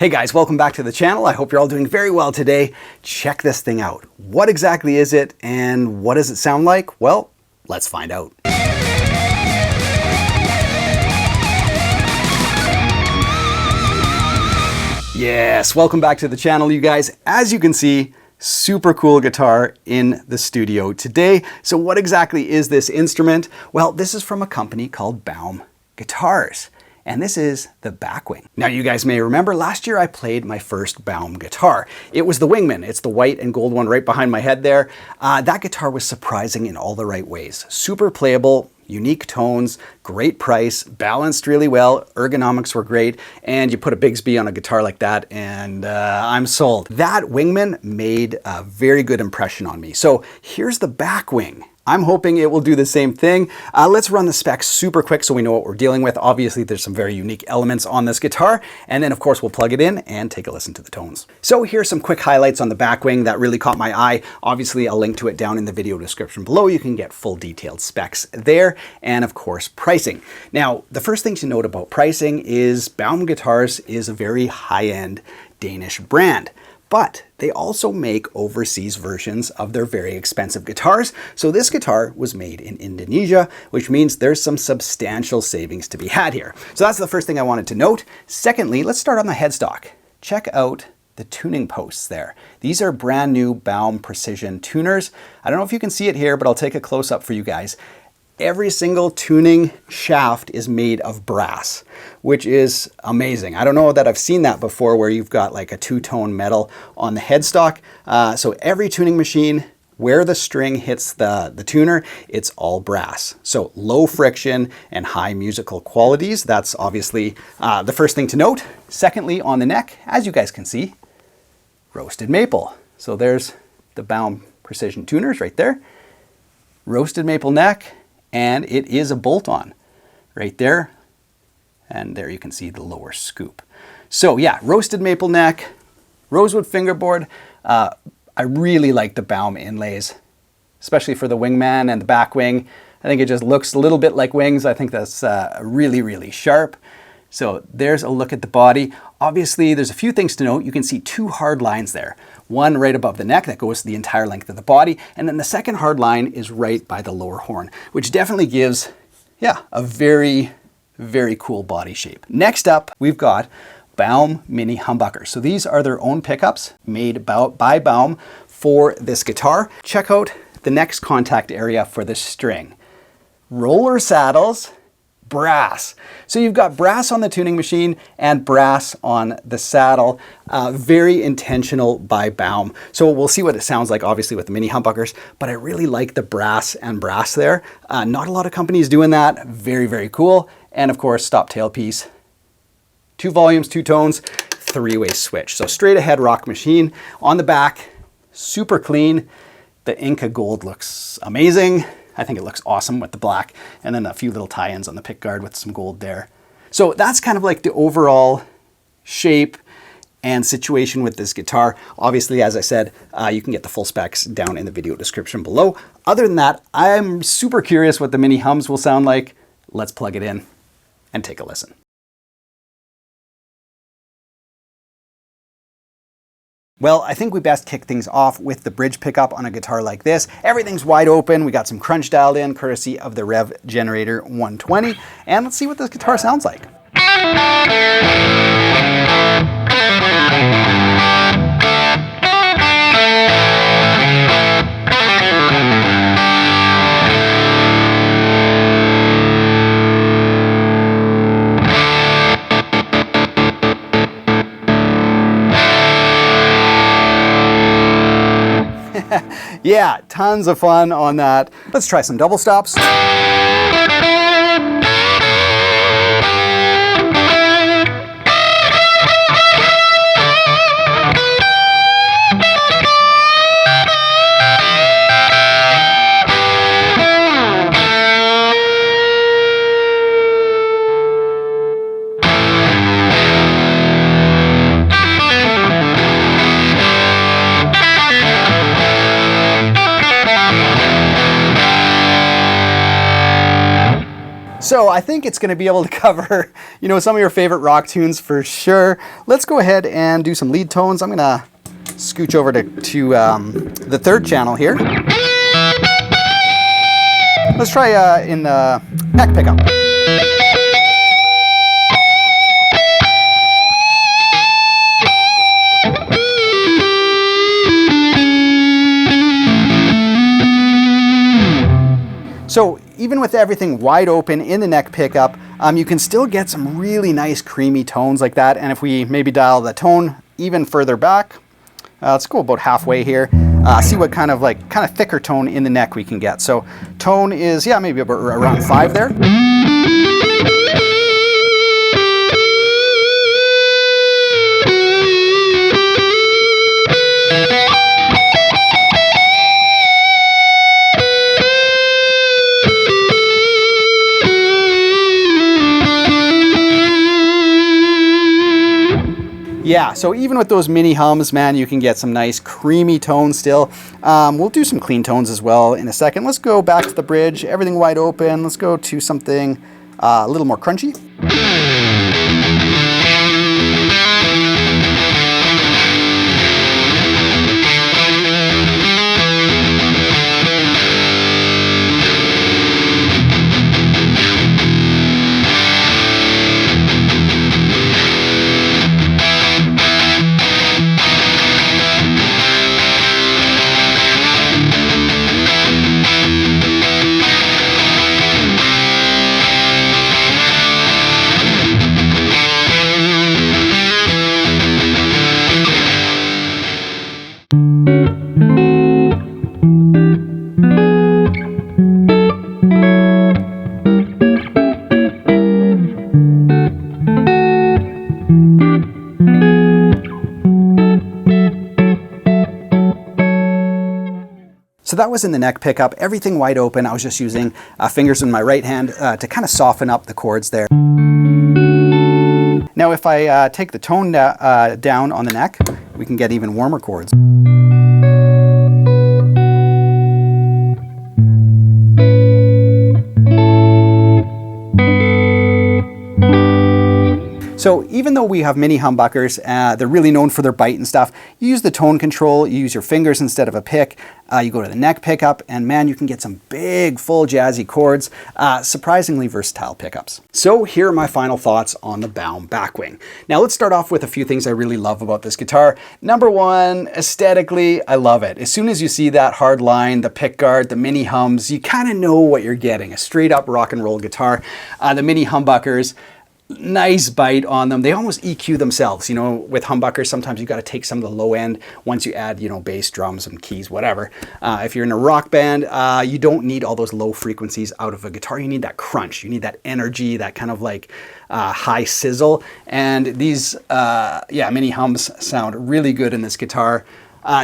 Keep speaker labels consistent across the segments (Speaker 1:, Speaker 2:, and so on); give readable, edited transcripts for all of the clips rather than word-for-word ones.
Speaker 1: Hey guys, welcome back to the channel. I hope you're all doing very well today. Check this thing out. What exactly is it and what does it sound like? Well, let's find out. Yes, welcome back to the channel, you guys. As you can see, super cool guitar in the studio today. So what exactly is this instrument? Well, this is from a company called Braun guitars. And this is the BACKWING. Now you guys may remember last year I played my first Braun guitar. It was the Wingman. It's the white and gold one right behind my head there. That guitar was surprising in all the right ways. Super playable, unique tones, great price, balanced really well, ergonomics were great, and you put a Bigsby on a guitar like that and I'm sold. That Wingman made a very good impression on me. So here's the BACKWING. I'm hoping it will do the same thing. Let's run the specs super quick so we know what we're dealing with. Obviously, there's some very unique elements on this guitar. And then, of course, we'll plug it in and take a listen to the tones. So here's some quick highlights on the BACKWING that really caught my eye. Obviously, I'll link to it down in the video description below. You can get full detailed specs there. And, of course, pricing. Now, the first thing to note about pricing is Braun Guitars is a very high-end Danish brand. But they also make overseas versions of their very expensive guitars. So this guitar was made in Indonesia, which means there's some substantial savings to be had here. So that's the first thing I wanted to note. Secondly, let's start on the headstock. Check out the tuning posts there. These are brand new Braun precision tuners. I don't know if you can see it here, but I'll take a close up for you guys. Every single tuning shaft is made of brass, which is amazing. I don't know that I've seen that before where you've got like a two-tone metal on the headstock. So every tuning machine, where the string hits the tuner, it's all brass. So low friction and high musical qualities. That's obviously the first thing to note. Secondly, on the neck, as you guys can see, roasted maple. So there's the Braun precision tuners right there. Roasted maple neck. And it is a bolt-on right there. And there you can see the lower scoop. So yeah, roasted maple neck, rosewood fingerboard. I really like the Braun inlays, especially for the Wingman and the BACKWING. I think it just looks a little bit like wings. I think that's really, really sharp. So there's a look at the body. Obviously, there's a few things to note. You can see two hard lines there. One right above the neck that goes the entire length of the body. And then the second hard line is right by the lower horn, which definitely gives, yeah, a very, very cool body shape. Next up, we've got Braun mini humbuckers. So these are their own pickups made by Braun for this guitar. Check out the next contact area for the string. Roller saddles, brass. So you've got brass on the tuning machine and brass on the saddle. Very intentional by Braun. So we'll see what it sounds like, obviously, with the mini humbuckers, but I really like the brass and brass there. Not a lot of companies doing that. Very, very cool. And of course, stop tailpiece. 2 volumes, 2 tones, 3-way switch. So straight ahead rock machine. On the back, super clean. The Inca gold looks amazing. I think it looks awesome with the black, and then a few little tie-ins on the pick guard with some gold there. So that's kind of like the overall shape and situation with this guitar. Obviously, as I said, you can get the full specs down in the video description below. Other than that, I'm super curious what the mini hums will sound like. Let's plug it in and take a listen. Well, I think we best kick things off with the bridge pickup on a guitar like this. Everything's wide open. We got some crunch dialed in, courtesy of the Rev Generator 120. And let's see what this guitar sounds like. Yeah, tons of fun on that. Let's try some double stops. So I think it's going to be able to cover, you know, some of your favorite rock tunes for sure. Let's go ahead and do some lead tones. I'm going to scooch over to the third channel here. Let's try in the neck pickup. So even with everything wide open in the neck pickup, you can still get some really nice creamy tones like that. And if we maybe dial the tone even further back, let's go about halfway here. See what kind of thicker tone in the neck we can get. So tone is, yeah, maybe about around 5 there. Yeah, so even with those mini hums, man, you can get some nice creamy tones still. We'll do some clean tones as well in a second. Let's go back to the bridge, everything wide open. Let's go to something a little more crunchy. So that was in the neck pickup, everything wide open. I was just using fingers in my right hand to kind of soften up the chords there. Now if I take the tone down on the neck, we can get even warmer chords. So even though we have mini humbuckers, they're really known for their bite and stuff. You use the tone control, you use your fingers instead of a pick. You go to the neck pickup, and man, you can get some big, full, jazzy chords. Surprisingly versatile pickups. So here are my final thoughts on the Braun Backwing. Now let's start off with a few things I really love about this guitar. Number one, aesthetically, I love it. As soon as you see that hard line, the pick guard, the mini hums, you kind of know what you're getting. A straight up rock and roll guitar. The mini humbuckers, nice bite on them. They almost EQ themselves. You know, with humbuckers, sometimes you got to take some of the low end once you add, you know, bass, drums, and keys, whatever. If you're in a rock band, you don't need all those low frequencies out of a guitar. You need that crunch. You need that energy, that kind of like high sizzle. And these, mini hums sound really good in this guitar.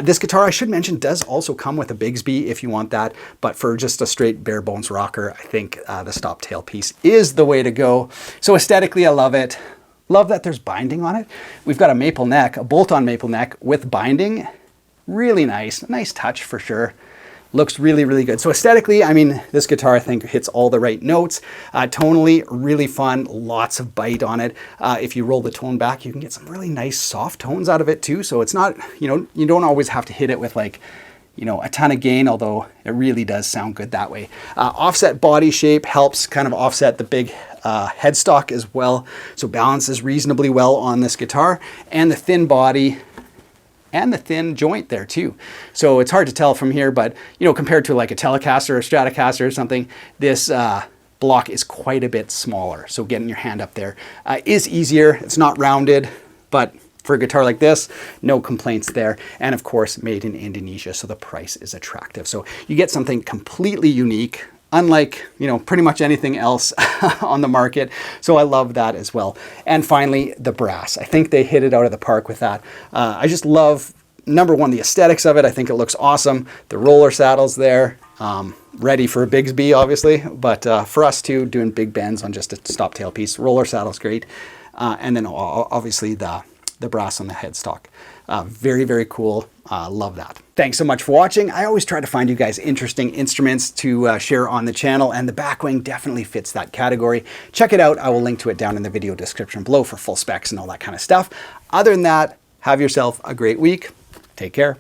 Speaker 1: This guitar, I should mention, does also come with a Bigsby if you want that, but for just a straight bare bones rocker, I think the stop tail piece is the way to go. So aesthetically, I love it. Love that there's binding on it. We've got a maple neck, a bolt-on maple neck with binding. Really nice, nice touch for sure. Looks really, really good. So aesthetically, I mean, this guitar I think hits all the right notes. Tonally, really fun, lots of bite on it. If you roll the tone back, you can get some really nice soft tones out of it too. So it's not, you know, you don't always have to hit it with like, you know, a ton of gain, although it really does sound good that way. Offset body shape helps kind of offset the big headstock as well. So balances reasonably well on this guitar, and the thin body and the thin joint there too. So it's hard to tell from here, but you know, compared to like a Telecaster or a Stratocaster or something, this block is quite a bit smaller. So getting your hand up there is easier. It's not rounded, but for a guitar like this, no complaints there. And of course, made in Indonesia, so the price is attractive. So you get something completely unique, unlike, you know, pretty much anything else on the market. So I love that as well. And finally, the brass. I think they hit it out of the park with that. I just love, number one, the aesthetics of it. I think it looks awesome. The roller saddles there, ready for a Bigsby, obviously, but for us too, doing big bends on just a stop tail piece, roller saddle's great. And then obviously the the brass on the headstock. Very, very cool. Love that. Thanks so much for watching. I always try to find you guys interesting instruments to share on the channel, and the Backwing definitely fits that category. Check it out. I will link to it down in the video description below for full specs and all that kind of stuff. Other than that, have yourself a great week. Take care.